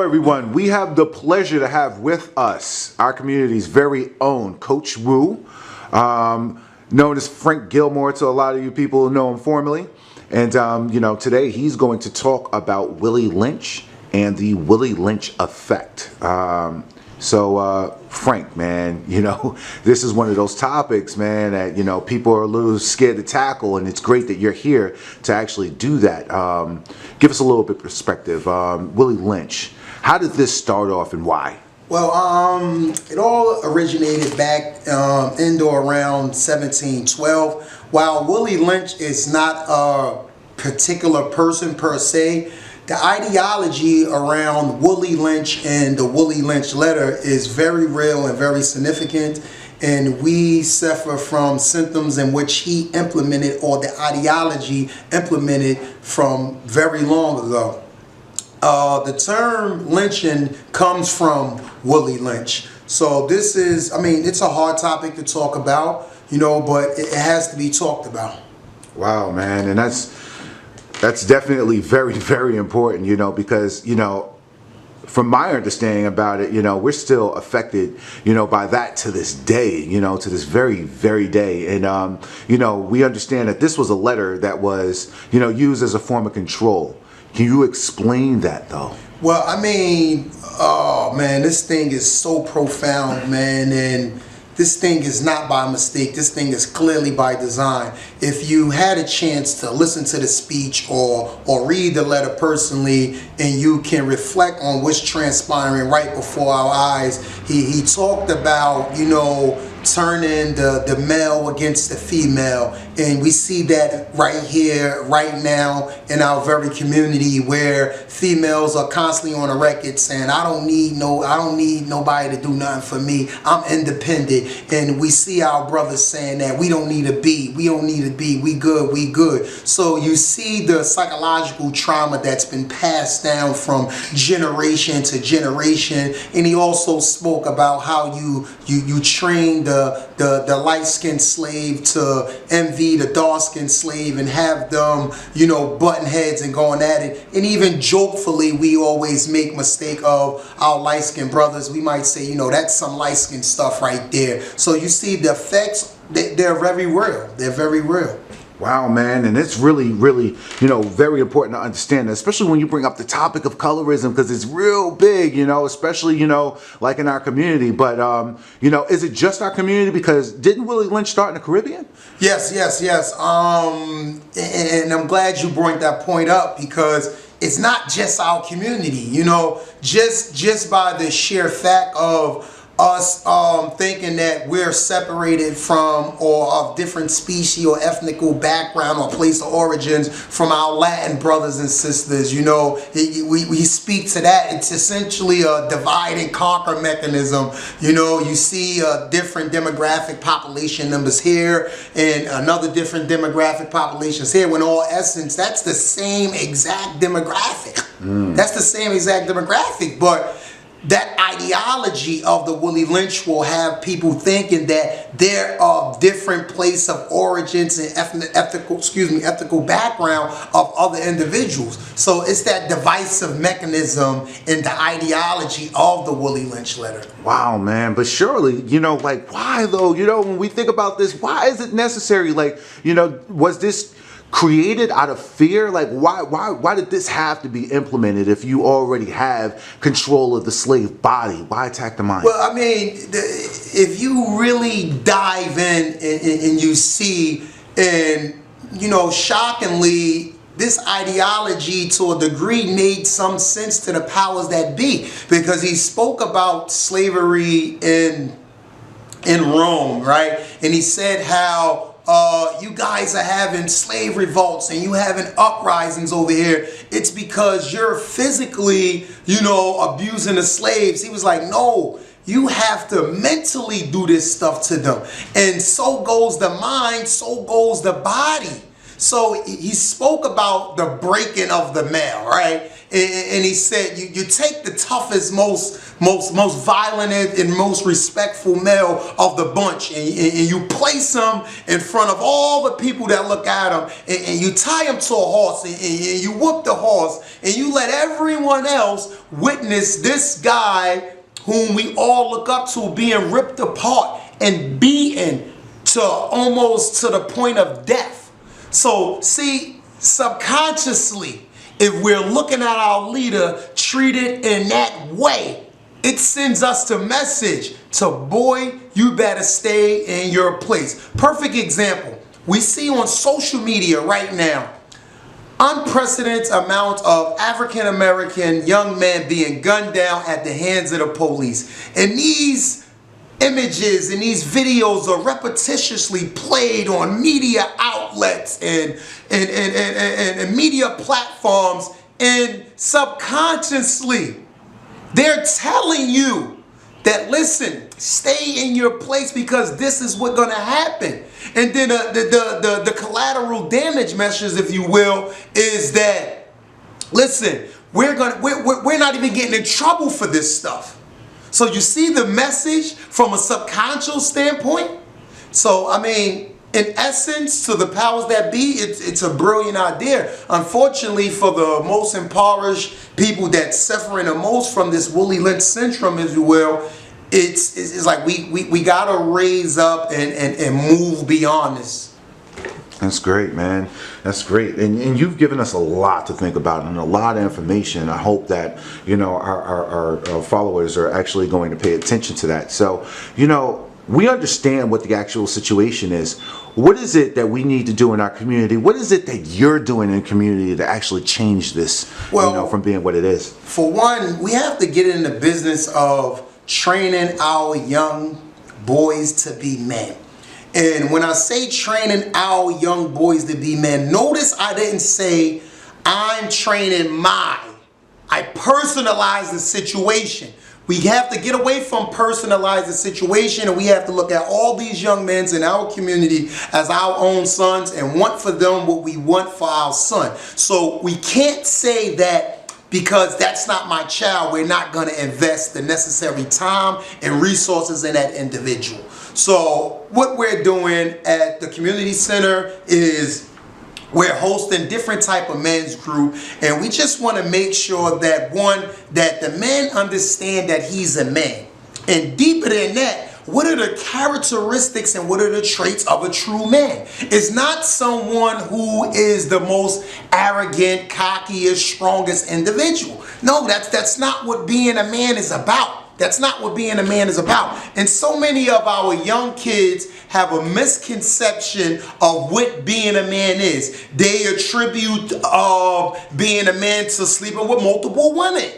everyone. We have the pleasure to have with us our community's very own Coach Wu, known as Frank Gilmore to a lot of you people who know him formerly. And, today he's going to talk about Willie Lynch and the Willie Lynch effect. Frank, man, this is one of those topics, man, that, people are a little scared to tackle, and it's great that you're here to actually do that. Give us a little bit of perspective. Willie Lynch, how did this start off and why? Well, it all originated back in or around 1712. While Willie Lynch is not a particular person per se, the ideology around Willie Lynch and the Willie Lynch Letter is very real and very significant, and we suffer from symptoms in which he implemented, or the ideology implemented, from very long ago. The term lynching comes from Willie Lynch. So this is, it's a hard topic to talk about, but it has to be talked about. Wow, man, and that's definitely very, very important, because, from my understanding about it, we're still affected, by that to this day, to this very, very day. And, we understand that this was a letter that was, used as a form of control. Can you explain that, though? Well, oh, man, this thing is so profound, man, and this thing is not by mistake. This thing is clearly by design. If you had a chance to listen to the speech or read the letter personally, and you can reflect on what's transpiring right before our eyes, he talked about, turning the male against the female, and we see that right here, right now, in our very community, where females are constantly on the record saying, I don't need nobody to do nothing for me. I'm independent. And we see our brothers saying that we don't need a be, we good. So you see the psychological trauma that's been passed down from generation to generation. And he also spoke about how you train the light-skinned slave to envy the dark-skinned slave and have them, button heads and going at it. And even jokefully, we always make mistake of our light-skinned brothers. We might say, that's some light-skinned stuff right there. So you see the effects, they're very real. They're very real. Wow, man, and it's really, really, very important to understand that, especially when you bring up the topic of colorism, because it's real big, especially, like in our community. But, is it just our community? Because didn't Willie Lynch start in the Caribbean? Yes. And I'm glad you brought that point up, because it's not just our community, just by the sheer fact of us thinking that we're separated from or of different species or ethnical background or place of origins from our Latin brothers and sisters. We speak to that. It's essentially a divide and conquer mechanism. You see different demographic population numbers here and another different demographic populations here, when in all essence that's the same exact demographic. That's the same exact demographic, but that ideology of the Willie Lynch will have people thinking that they're of different place of origins and ethical background of other individuals. So it's that divisive mechanism in the ideology of the Willie Lynch Letter. Wow, man. But surely, why though? When we think about this, why is it necessary? Was this created out of fear? Why did this have to be implemented if you already have control of the slave body? Why attack the mind? Well, if you really dive in and you see, and shockingly, this ideology to a degree made some sense to the powers that be, because he spoke about slavery in Rome, right? And he said how you guys are having slave revolts and you having uprisings over here. It's because you're physically, abusing the slaves. He was like, no, you have to mentally do this stuff to them. And so goes the mind, so goes the body. So he spoke about the breaking of the male, right? and he said, you take the toughest, most violent and most respectful male of the bunch, and you place him in front of all the people that look at him, and you tie him to a horse, and you whoop the horse, and you let everyone else witness this guy whom we all look up to being ripped apart and beaten to almost to the point of death. So see, subconsciously, if we're looking at our leader treated in that way, it sends us the message to, boy, you better stay in your place. Perfect example. We see on social media right now, unprecedented amount of African American young men being gunned down at the hands of the police. And these images and these videos are repetitiously played on media outlets and media platforms, and subconsciously they're telling you that, listen, stay in your place because this is what's going to happen. And then the collateral damage measures, if you will, is that, listen, we're not even getting in trouble for this stuff. So you see the message from a subconscious standpoint. So I mean, in essence, to the powers that be, it's a brilliant idea. Unfortunately, for the most impoverished people that's suffering the most from this Willie Lynch syndrome, if you will, it's like we gotta raise up and move beyond this. That's great, man. That's great. And you've given us a lot to think about and a lot of information. I hope that, you know, our followers are actually going to pay attention to that. So, you know, we understand what the actual situation is. What is it that we need to do in our community? What is it that you're doing in the community to actually change this, well, you know, from being what it is? For one, we have to get in the business of training our young boys to be men. And when I say training our young boys to be men, notice I didn't say I'm training I personalized the situation. We have to get away from personalized the situation, and we have to look at all these young men in our community as our own sons and want for them what we want for our son. So we can't say that because that's not my child, we're not going to invest the necessary time and resources in that individual. So what we're doing at the community center is we're hosting different type of men's group, and we just want to make sure that, one, that the men understand that he's a man. And deeper than that, what are the characteristics and what are the traits of a true man? It's not someone who is the most arrogant, cockiest, strongest individual. No, that's not what being a man is about. That's not what being a man is about. And so many of our young kids have a misconception of what being a man is. They attribute being a man to sleeping with multiple women.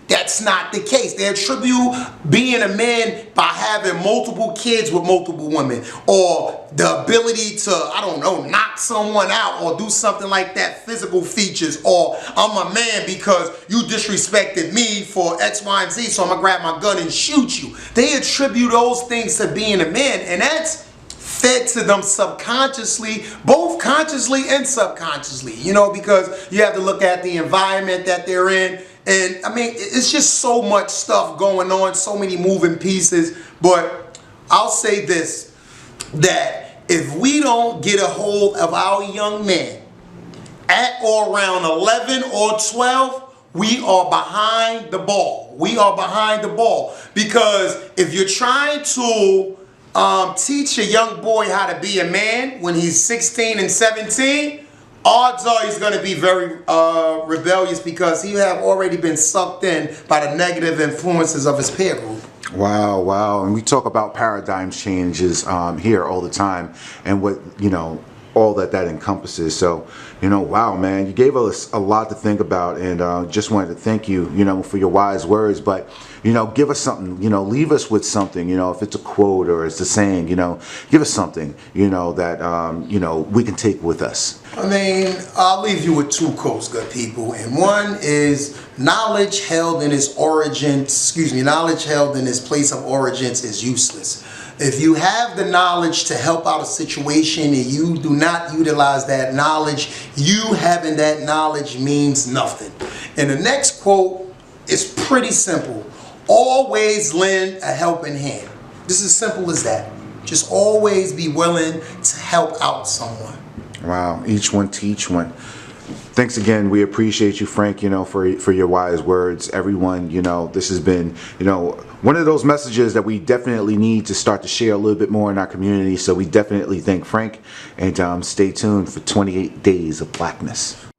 That's not the case. They attribute being a man by having multiple kids with multiple women, or the ability to, I don't know, knock someone out or do something like that, physical features, or I'm a man because you disrespected me for X, Y, and Z, so I'm going to grab my gun and shoot you. They attribute those things to being a man, and that's fed to them subconsciously, both consciously and subconsciously, you know, because you have to look at the environment that they're in. And I mean, it's just so much stuff going on, so many moving pieces. But I'll say this, that if we don't get a hold of our young men at or around 11 or 12, we are behind the ball. We are behind the ball. Because if you're trying to teach a young boy how to be a man when he's 16 and 17, odds are he's going to be very rebellious because he have already been sucked in by the negative influences of his peer group. Wow, wow. And we talk about paradigm changes here all the time, and what, you know, all that encompasses. So, you know, wow, man, you gave us a lot to think about, and just wanted to thank you, you know, for your wise words. But, you know, give us something, you know, leave us with something, you know, if it's a quote or it's a saying, you know, give us something, you know, that, you know, we can take with us. I mean, I'll leave you with two quotes, good people. And one is, knowledge held in its knowledge held in its place of origins is useless. If you have the knowledge to help out a situation and you do not utilize that knowledge, you having that knowledge means nothing. And the next quote is pretty simple. Always lend a helping hand. This is as simple as that. Just always be willing to help out someone. Wow, each one teach one. Thanks again. We appreciate you, Frank, for your wise words. Everyone, this has been, one of those messages that we definitely need to start to share a little bit more in our community. So we definitely thank Frank, and stay tuned for 28 Days of Blackness.